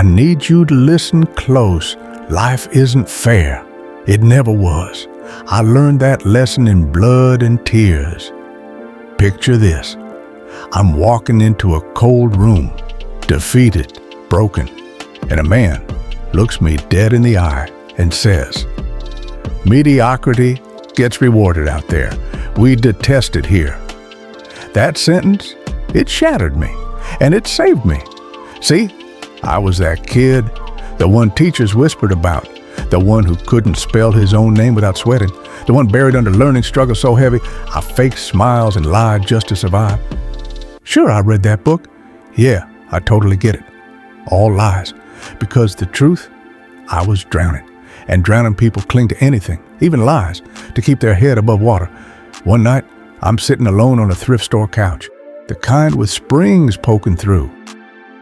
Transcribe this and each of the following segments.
need you to listen close. Life isn't fair. It never was. I learned that lesson in blood and tears. Picture this. I'm walking into a cold room, defeated, broken, and a man looks me dead in the eye and says, "Mediocrity gets rewarded out there. We detest it here." That sentence, it shattered me, and it saved me. See, I was that kid, the one teachers whispered about, the one who couldn't spell his own name without sweating, the one buried under learning struggle so heavy I faked smiles and lied just to survive. Sure, I read that book. Yeah, I totally get it. All lies. Because the truth, I was drowning. And drowning people cling to anything, even lies, to keep their head above water. One night, I'm sitting alone on a thrift store couch, the kind with springs poking through.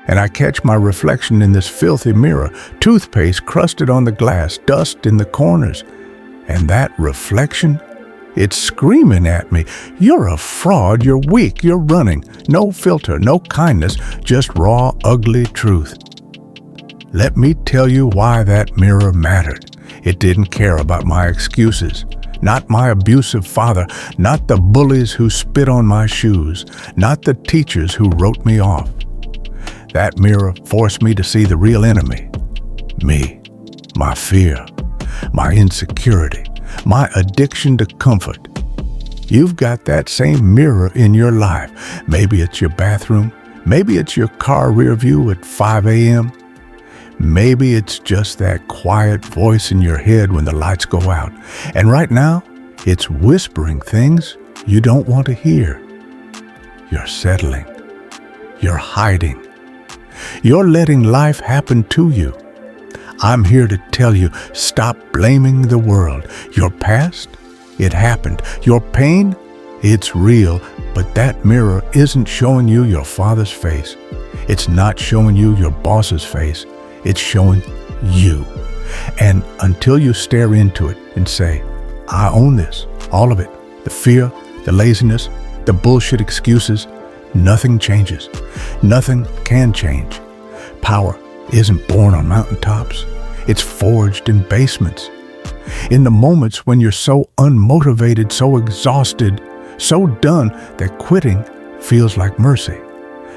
And I catch my reflection in this filthy mirror, toothpaste crusted on the glass, dust in the corners. And that reflection, it's screaming at me, "You're a fraud, you're weak, you're running. No filter, no kindness, just raw, ugly truth." Let me tell you why that mirror mattered. It didn't care about my excuses. Not my abusive father, not the bullies who spit on my shoes, not the teachers who wrote me off. That mirror forced me to see the real enemy. Me, my fear, my insecurity, my addiction to comfort. You've got that same mirror in your life. Maybe it's your bathroom. Maybe it's your car rear view at 5 a.m. Maybe it's just that quiet voice in your head when the lights go out. And right now, it's whispering things you don't want to hear. You're settling. You're hiding. You're letting life happen to you. I'm here to tell you, stop blaming the world. Your past, it happened. Your pain, it's real. But that mirror isn't showing you your father's face. It's not showing you your boss's face. It's showing you. And until you stare into it and say, "I own this, all of it," the fear, the laziness, the bullshit excuses, nothing changes. Nothing can change. Power isn't born on mountaintops. It's forged in basements. In the moments when you're so unmotivated, so exhausted, so done that quitting feels like mercy.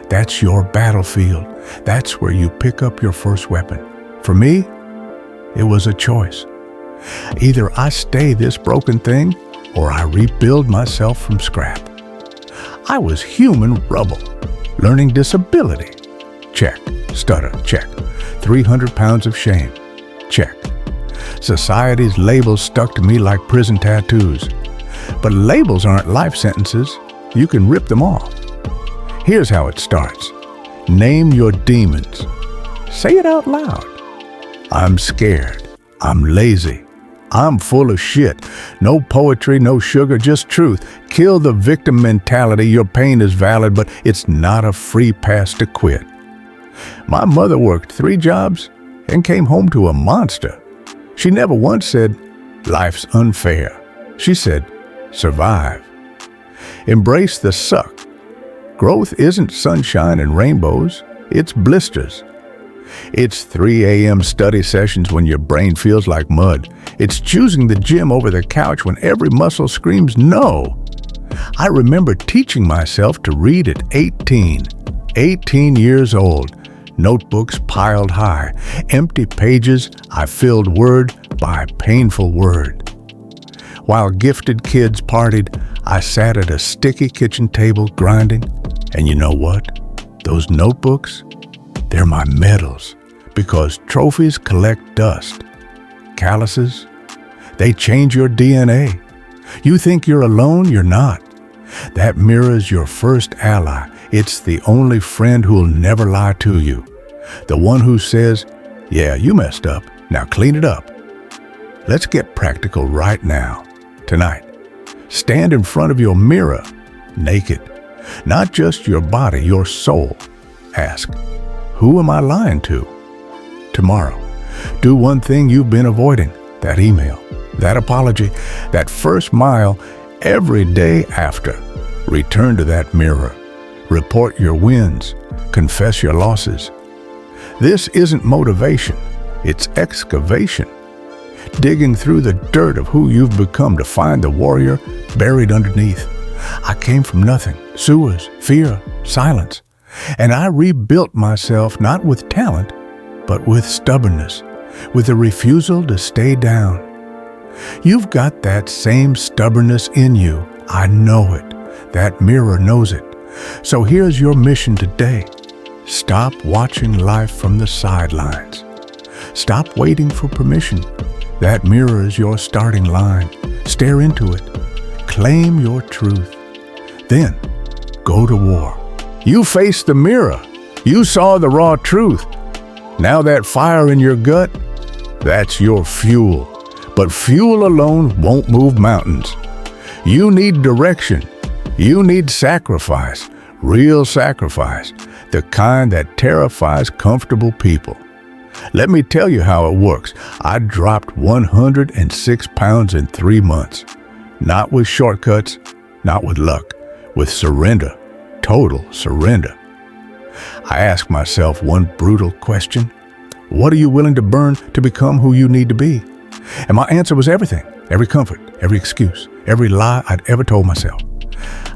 That's your battlefield. That's where you pick up your first weapon. For me, it was a choice. Either I stay this broken thing or I rebuild myself from scrap. I was human rubble. Learning disability. Check. Stutter. Check. 300 pounds of shame. Check. Society's labels stuck to me like prison tattoos. But labels aren't life sentences. You can rip them off. Here's how it starts. Name your demons. Say it out loud. I'm scared. I'm lazy. I'm full of shit. No poetry, no sugar, just truth. Kill the victim mentality. Your pain is valid, but it's not a free pass to quit. My mother worked 3 jobs and came home to a monster. She never once said, "Life's unfair." She said, "Survive." Embrace the suck. Growth isn't sunshine and rainbows, it's blisters. It's 3 a.m. study sessions when your brain feels like mud. It's choosing the gym over the couch when every muscle screams no. I remember teaching myself to read at 18 years old. Notebooks piled high, empty pages I filled word by painful word. While gifted kids partied, I sat at a sticky kitchen table grinding. And you know what? Those notebooks, they're my medals, because trophies collect dust. Calluses, they change your DNA. You think you're alone, you're not. That mirror's your first ally. It's the only friend who'll never lie to you. The one who says, "Yeah, you messed up. Now clean it up." Let's get practical right now, tonight. Stand in front of your mirror, naked. Not just your body, your soul. Ask, who am I lying to? Tomorrow, do one thing you've been avoiding. That email, that apology, that first mile. Every day after, return to that mirror. Report your wins. Confess your losses. This isn't motivation, it's excavation. Digging through the dirt of who you've become to find the warrior buried underneath. I came from nothing, sewers, fear, silence. And I rebuilt myself not with talent, but with stubbornness, with a refusal to stay down. You've got that same stubbornness in you. I know it. That mirror knows it. So here's your mission today. Stop watching life from the sidelines. Stop waiting for permission. That mirror is your starting line. Stare into it. Claim your truth. Then go to war. You faced the mirror. You saw the raw truth. Now that fire in your gut, that's your fuel. But fuel alone won't move mountains. You need direction. You need sacrifice. Real sacrifice. The kind that terrifies comfortable people. Let me tell you how it works. I dropped 106 pounds in 3 months. Not with shortcuts, not with luck, with surrender, total surrender. I ask myself one brutal question. What are you willing to burn to become who you need to be? And my answer was everything, every comfort, every excuse, every lie I'd ever told myself.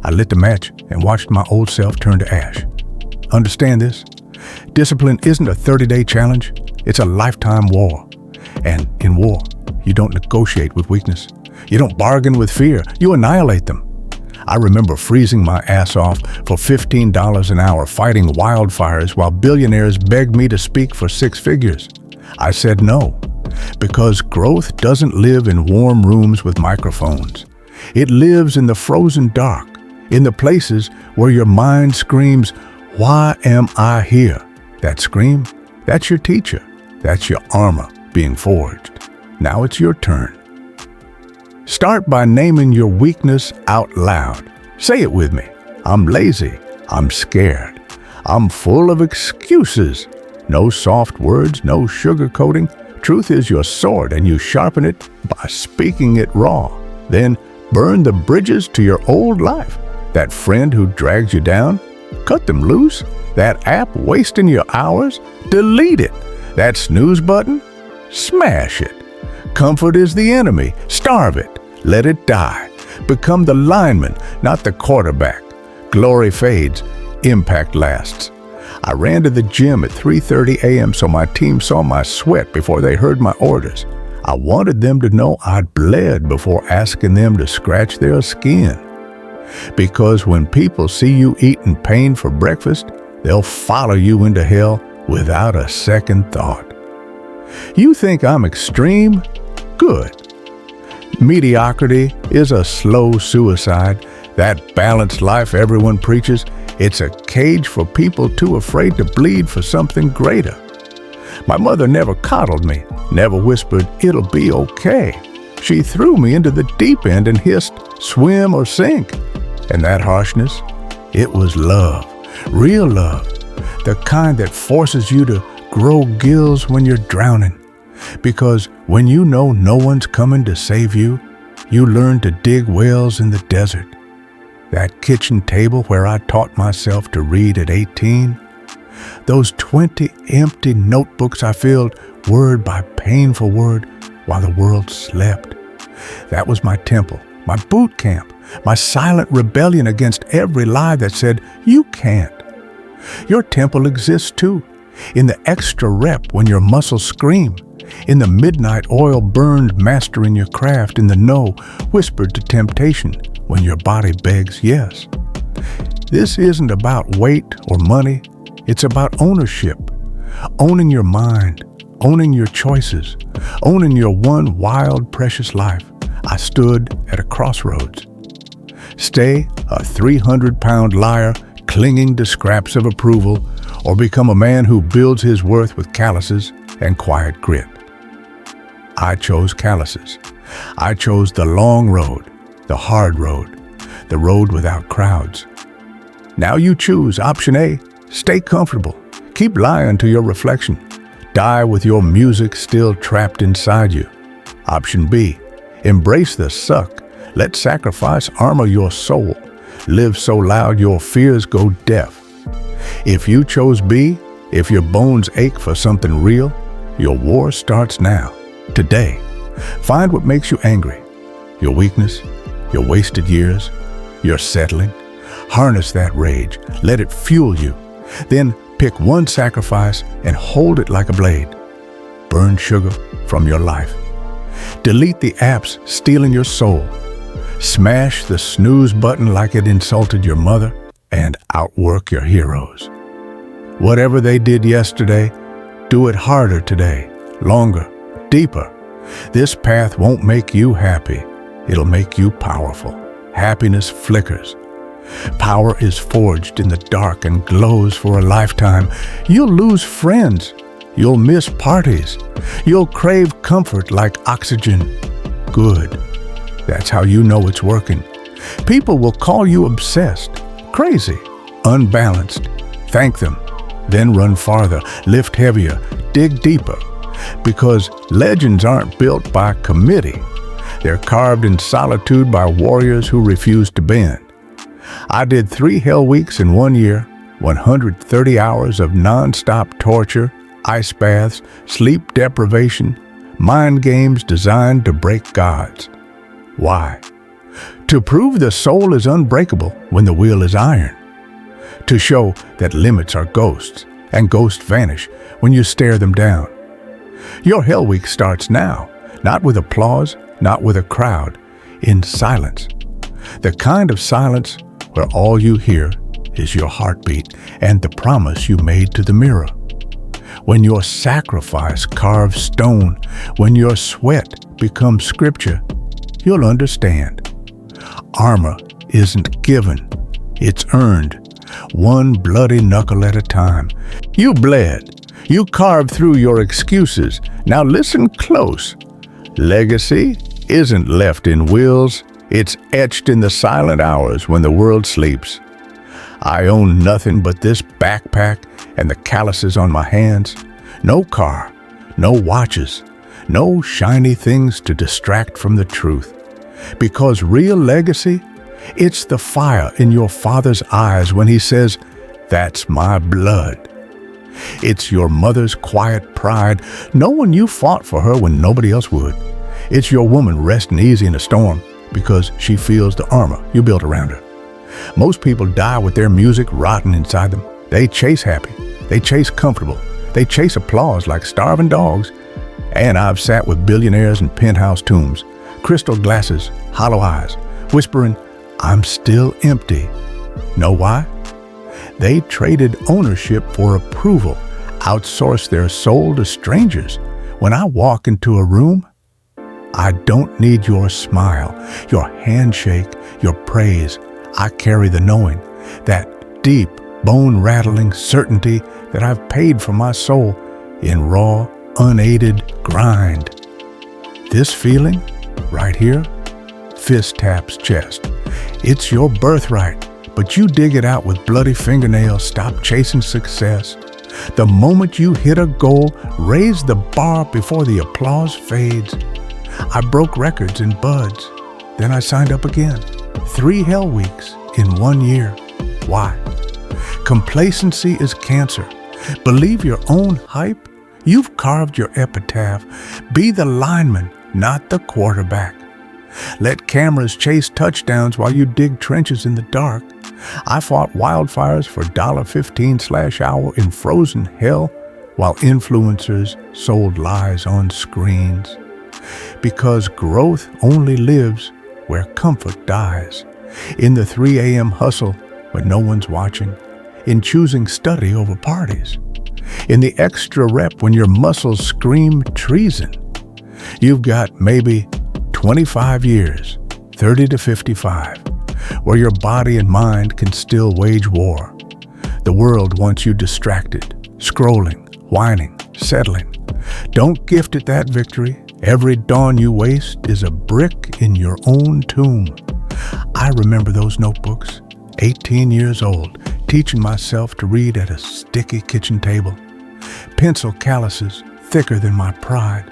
I lit the match and watched my old self turn to ash. Understand this? Discipline isn't a 30-day challenge. It's a lifetime war. And in war, you don't negotiate with weakness. You don't bargain with fear. You annihilate them. I remember freezing my ass off for $15 an hour fighting wildfires while billionaires begged me to speak for 6 figures. I said no, because growth doesn't live in warm rooms with microphones. It lives in the frozen dark, in the places where your mind screams, "Why am I here?" That scream, that's your teacher. That's your armor being forged. Now it's your turn. Start by naming your weakness out loud. Say it with me. I'm lazy. I'm scared. I'm full of excuses. No soft words, no sugarcoating. Truth is your sword, and you sharpen it by speaking it raw. Then burn the bridges to your old life. That friend who drags you down, cut them loose. That app wasting your hours, delete it. That snooze button, smash it. Comfort is the enemy. Starve it. Let it die. Become the lineman, not the quarterback. Glory fades. Impact lasts. I ran to the gym at 3:30 a.m. so my team saw my sweat before they heard my orders. I wanted them to know I'd bled before asking them to scratch their skin. Because when people see you eating pain for breakfast, they'll follow you into hell without a second thought. You think I'm extreme? Good. Mediocrity is a slow suicide. That balanced life everyone preaches, it's a cage for people too afraid to bleed for something greater. My mother never coddled me, never whispered, "It'll be okay." She threw me into the deep end and hissed, "Swim or sink." And that harshness, it was love, real love, the kind that forces you to grow gills when you're drowning. Because when you know no one's coming to save you, you learn to dig wells in the desert. That kitchen table where I taught myself to read at 18, those 20 empty notebooks I filled word by painful word while the world slept. That was my temple, my boot camp, my silent rebellion against every lie that said, "You can't." Your temple exists too, in the extra rep when your muscles scream, in the midnight oil burned mastering your craft, in the no whispered to temptation when your body begs yes. This isn't about weight or money. It's about ownership. Owning your mind, owning your choices, owning your one wild, precious life. I stood at a crossroads. Stay a 300-pound liar clinging to scraps of approval, or become a man who builds his worth with calluses and quiet grit. I chose calluses. I chose the long road, the hard road, the road without crowds. Now you choose option A. Stay comfortable. Keep lying to your reflection. Die with your music still trapped inside you. Option B. Embrace the suck. Let sacrifice armor your soul. Live so loud your fears go deaf. If you chose B, If your bones ache for something real, your war starts now, today. Find what makes you angry. Your weakness, your wasted years, your settling. Harness that rage. Let it fuel you. Then pick one sacrifice and hold it like a blade. Burn sugar from your life. Delete the apps stealing your soul. Smash the snooze button like it insulted your mother, and outwork your heroes. Whatever they did yesterday, do it harder today, longer, deeper. This path won't make you happy. It'll make you powerful. Happiness flickers. Power is forged in the dark and glows for a lifetime. You'll lose friends. You'll miss parties. You'll crave comfort like oxygen. Good. That's how you know it's working. People will call you obsessed, crazy, unbalanced. Thank them. Then run farther, lift heavier, dig deeper. Because legends aren't built by committee. They're carved in solitude by warriors who refuse to bend. I did 3 hell weeks in 1 year, 130 hours of non-stop torture, ice baths, sleep deprivation, mind games designed to break gods. Why? To prove the soul is unbreakable when the will is iron. To show that limits are ghosts, and ghosts vanish when you stare them down. Your hell week starts now, not with applause, not with a crowd, in silence. The kind of silence where all you hear is your heartbeat and the promise you made to the mirror. When your sacrifice carves stone, when your sweat becomes scripture, you'll understand. Armor isn't given, it's earned, one bloody knuckle at a time. You bled, you carved through your excuses. Now listen close. Legacy isn't left in wills, it's etched in the silent hours when the world sleeps. I own nothing but this backpack and the calluses on my hands. No car, no watches, no shiny things to distract from the truth. Because real legacy, it's the fire in your father's eyes when he says, "That's my blood." It's your mother's quiet pride, knowing you fought for her when nobody else would. It's your woman resting easy in a storm because she feels the armor you built around her. Most people die with their music rotten inside them. They chase happy. They chase comfortable. They chase applause like starving dogs. And I've sat with billionaires in penthouse tombs, crystal glasses, hollow eyes, whispering, "I'm still empty." Know why? They traded ownership for approval, outsourced their soul to strangers. When I walk into a room, I don't need your smile, your handshake, your praise. I carry the knowing, that deep, bone-rattling certainty that I've paid for my soul in raw, unaided grind. This feeling, right here, fist taps chest. It's your birthright, but you dig it out with bloody fingernails. Stop chasing success. The moment you hit a goal, raise the bar before the applause fades. I broke records in buds. Then I signed up again. 3 hell weeks in 1 year. Why? Complacency is cancer. Believe your own hype. You've carved your epitaph. Be the lineman, not the quarterback. Let cameras chase touchdowns while you dig trenches in the dark. I fought wildfires for $1.15/hour in frozen hell while influencers sold lies on screens. Because growth only lives where comfort dies. In the 3 a.m. hustle when no one's watching. In choosing study over parties. In the extra rep when your muscles scream treason. You've got maybe 25 years, 30 to 55, where your body and mind can still wage war. The world wants you distracted, scrolling, whining, settling. Don't gift it that victory. Every dawn you waste is a brick in your own tomb. I remember those notebooks, 18 years old, teaching myself to read at a sticky kitchen table. Pencil calluses thicker than my pride,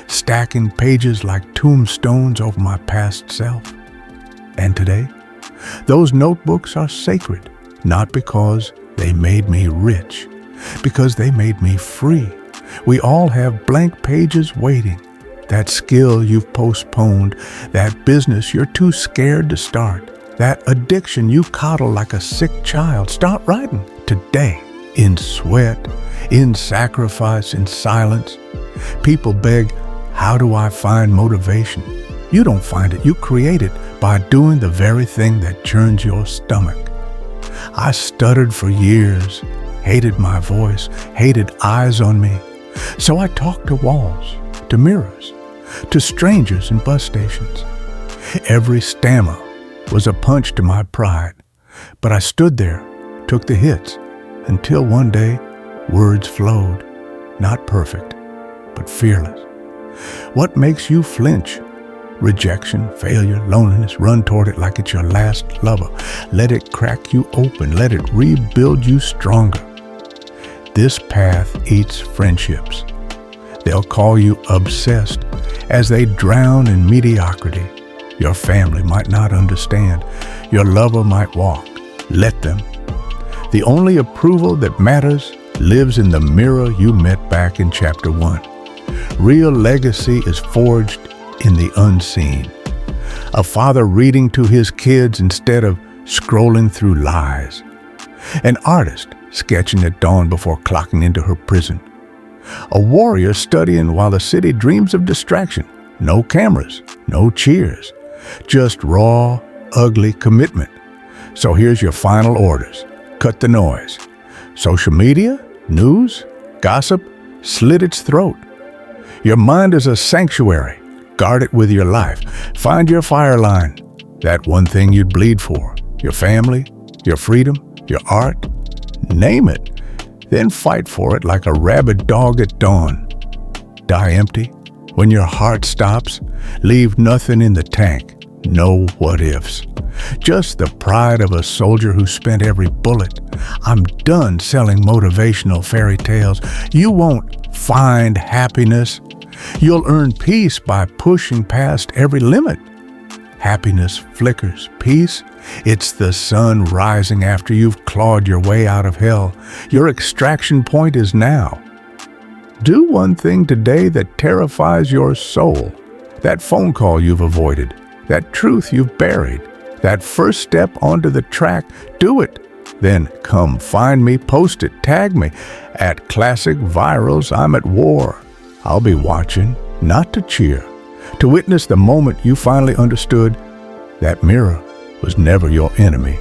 stacking pages like tombstones over my past self. And today, those notebooks are sacred, not because they made me rich, because they made me free. We all have blank pages waiting. That skill you've postponed, that business you're too scared to start, that addiction you coddle like a sick child. Start writing today, in sweat, in sacrifice, in silence. People beg, how do I find motivation? You don't find it, you create it by doing the very thing that churns your stomach. I stuttered for years, hated my voice, hated eyes on me. So I talked to walls, to mirrors, to strangers in bus stations. Every stammer was a punch to my pride, but I stood there, took the hits, until one day words flowed, not perfect, but fearless. What makes you flinch? Rejection, failure, loneliness. Run toward it like it's your last lover. Let it crack you open. Let it rebuild you stronger. This path eats friendships. They'll call you obsessed as they drown in mediocrity. Your family might not understand. Your lover might walk. Let them. The only approval that matters lives in the mirror you met back in chapter 1. Real legacy is forged in the unseen. A father reading to his kids instead of scrolling through lies. An artist sketching at dawn before clocking into her prison. A warrior studying while the city dreams of distraction. No cameras, no cheers, just raw, ugly commitment. So here's your final orders. Cut the noise. Social media, news, gossip, slit its throat. Your mind is a sanctuary. Guard it with your life. Find your fire line. That one thing you'd bleed for. Your family, your freedom, your art. Name it. Then fight for it like a rabid dog at dawn. Die empty. When your heart stops, leave nothing in the tank. No what-ifs. Just the pride of a soldier who spent every bullet. I'm done selling motivational fairy tales. You won't find happiness. You'll earn peace by pushing past every limit. Happiness flickers. Peace, it's the sun rising after you've clawed your way out of hell. Your extraction point is now. Do one thing today that terrifies your soul. That phone call you've avoided. That truth you've buried. That first step onto the track. Do it. Then come find me, post it, tag me. At Classic Virals, I'm at war. I'll be watching, not to cheer, to witness the moment you finally understood that mirror was never your enemy.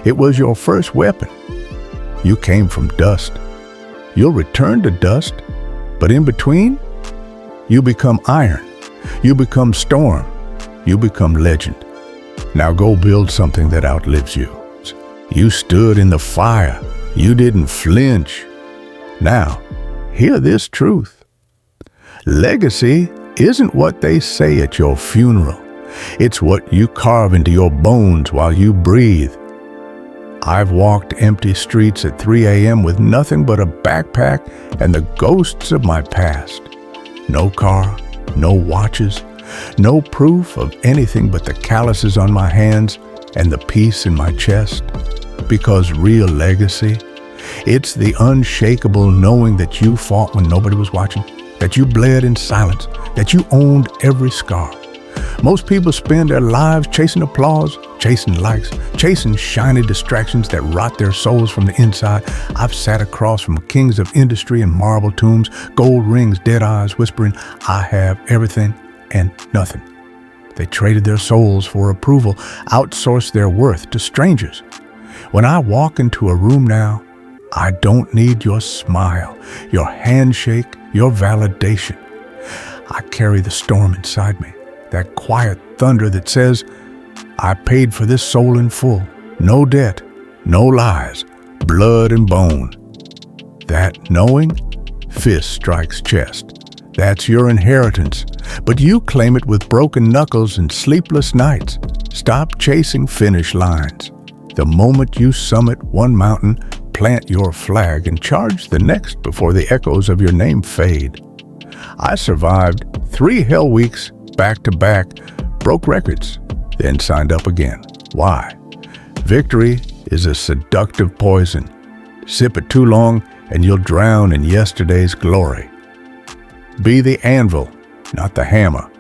It was your first weapon. You came from dust. You'll return to dust, but in between, you become iron. You become storm. You become legend. Now go build something that outlives you. You stood in the fire. You didn't flinch. Now, hear this truth. Legacy isn't what they say at your funeral. It's what you carve into your bones while you breathe. I've walked empty streets at 3 a.m. with nothing but a backpack and the ghosts of my past. No car, no watches, no proof of anything but the calluses on my hands and the peace in my chest. Because real legacy, it's the unshakable knowing that you fought when nobody was watching, that you bled in silence, that you owned every scar. Most people spend their lives chasing applause, chasing likes, chasing shiny distractions that rot their souls from the inside. I've sat across from kings of industry and marble tombs, gold rings, dead eyes, whispering, I have everything and nothing. They traded their souls for approval, outsourced their worth to strangers. When I walk into a room now, I don't need your smile, your handshake, your validation. I carry the storm inside me, that quiet thunder that says, I paid for this soul in full. No debt, no lies, blood and bone. That knowing, fist strikes chest. That's your inheritance, but you claim it with broken knuckles and sleepless nights. Stop chasing finish lines. The moment you summit one mountain, plant your flag and charge the next before the echoes of your name fade. I survived 3 hell weeks back to back, broke records, then signed up again. Why? Victory is a seductive poison. Sip it too long and you'll drown in yesterday's glory. Be the anvil, not the hammer.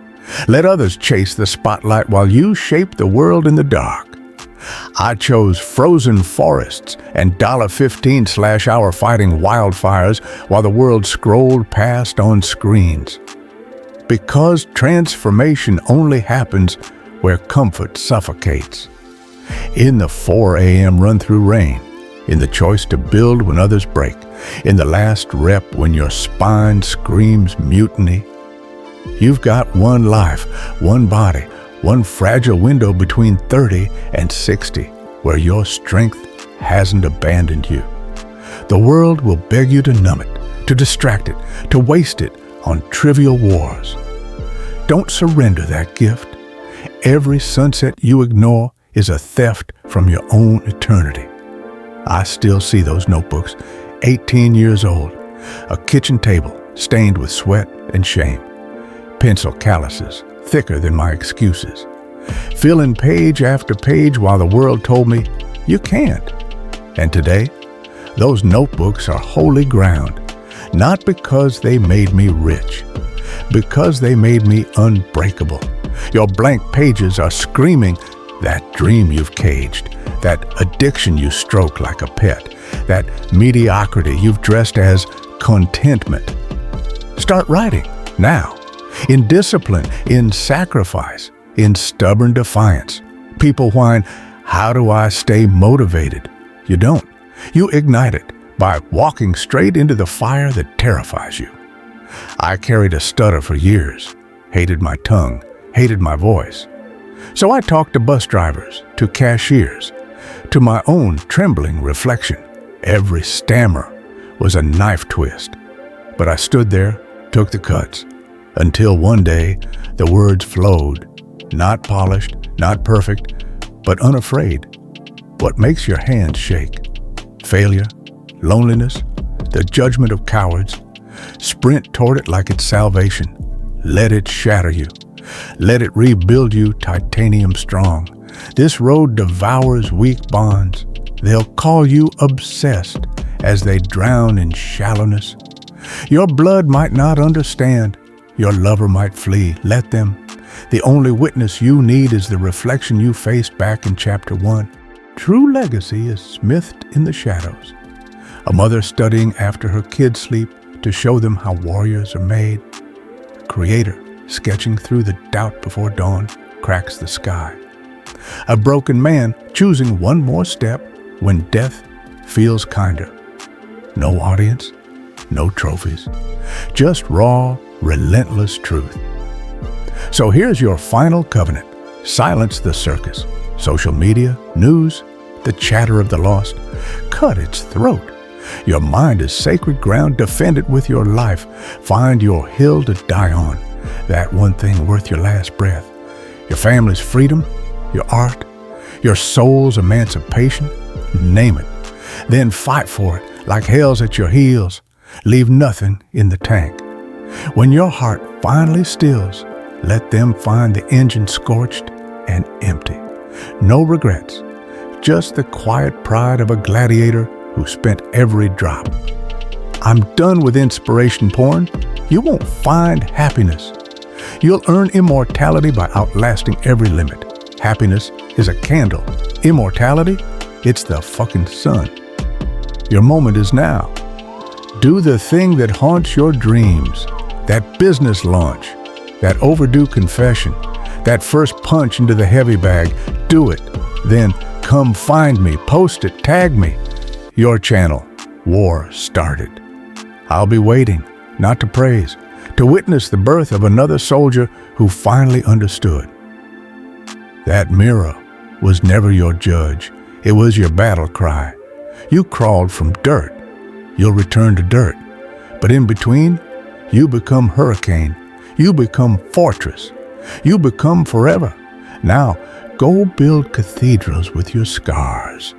Let others chase the spotlight while you shape the world in the dark. I chose frozen forests and $15/hour fighting wildfires while the world scrolled past on screens. Because transformation only happens where comfort suffocates. In the 4 a.m. run-through rain, in the choice to build when others break, in the last rep when your spine screams mutiny. You've got one life, one body, one fragile window between 30 and 60 where your strength hasn't abandoned you. The world will beg you to numb it, to distract it, to waste it on trivial wars. Don't surrender that gift. Every sunset you ignore is a theft from your own eternity. I still see those notebooks, 18 years old, a kitchen table stained with sweat and shame, pencil calluses thicker than my excuses, filling page after page while the world told me, you can't. And today, those notebooks are holy ground, not because they made me rich, because they made me unbreakable. Your blank pages are screaming that dream you've caged, that addiction you stroke like a pet, that mediocrity you've dressed as contentment. Start writing now, in discipline, in sacrifice, in stubborn defiance. People whine, how do I stay motivated? You don't. You ignite it by walking straight into the fire that terrifies you. I carried a stutter for years, hated my tongue, hated my voice. So I talked to bus drivers, to cashiers, to my own trembling reflection. Every stammer was a knife twist. But I stood there, took the cuts, until one day the words flowed, not polished, not perfect, but unafraid. What makes your hands shake? Failure, loneliness, the judgment of cowards. Sprint toward it like it's salvation. Let it shatter you. Let it rebuild you titanium strong. This road devours weak bonds. They'll call you obsessed as they drown in shallowness. Your blood might not understand. Your lover might flee. Let them. The only witness you need is the reflection you faced back in chapter 1. True legacy is smithed in the shadows. A mother studying after her kids sleep to show them how warriors are made. A creator sketching through the doubt before dawn cracks the sky. A broken man choosing one more step when death feels kinder. No audience, no trophies, just raw, relentless truth. So here's your final covenant. Silence the circus, social media, news, the chatter of the lost. Cut its throat. Your mind is sacred ground. Defend it with your life. Find your hill to die on. That one thing worth your last breath. Your family's freedom, your art, your soul's emancipation. Name it. Then fight for it like hell's at your heels. Leave nothing in the tank. When your heart finally stills, let them find the engine scorched and empty. No regrets, just the quiet pride of a gladiator who spent every drop. I'm done with inspiration porn. You won't find happiness. You'll earn immortality by outlasting every limit. Happiness is a candle. Immortality, it's the fucking sun. Your moment is now. Do the thing that haunts your dreams. That business launch, that overdue confession, that first punch into the heavy bag. Do it. Then come find me, post it, tag me. Your channel, War Started. I'll be waiting, not to praise, to witness the birth of another soldier who finally understood. That mirror was never your judge. It was your battle cry. You crawled from dirt. You'll return to dirt. But in between, you become hurricane. You become fortress. You become forever. Now, go build cathedrals with your scars.